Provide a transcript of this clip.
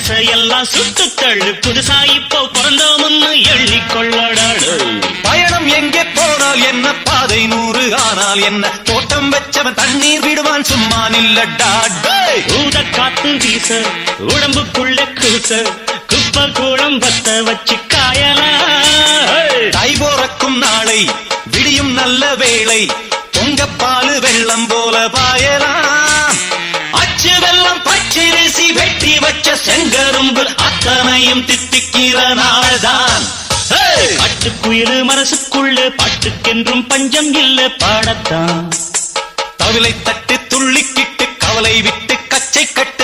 பழசையெல்லாம் சுட்டுத்தள்ளு, புதுசா இப்போ பிறந்தோம்னு எண்ணிக்கொள்ளடாடு. பயணம் எங்கே போனால் என்ன, பாதை 100 ஆனால் என்ன, தோட்டம் வச்சவன் தண்ணீர் விடுவான் சும்மா நில்லடா. ஊத காத்து வீச உடம்புக்குள்ள கூச, குப்பை கூடம் பத்த வச்சு காயலாம். தை போறக்கும் நாளை விடியும் நல்ல வேளை, பொங்கப்பாலு வெள்ளம் போல பாயலாம். அச்சு வெள்ளம் பச்சரிசி வெட்டி வச்ச செங்கரும்பு அத்தனையும் தித்திக்கிற நாள்தான். பட்டுக்குயிலு மனசுக்குள்ள பாட்டுக்கென்றும் பஞ்சம் இல்ல பாடத்தான். தவிலை தட்டு துள்ளிக்கிட்டு கவலை விட்டு கச்சை கட்டு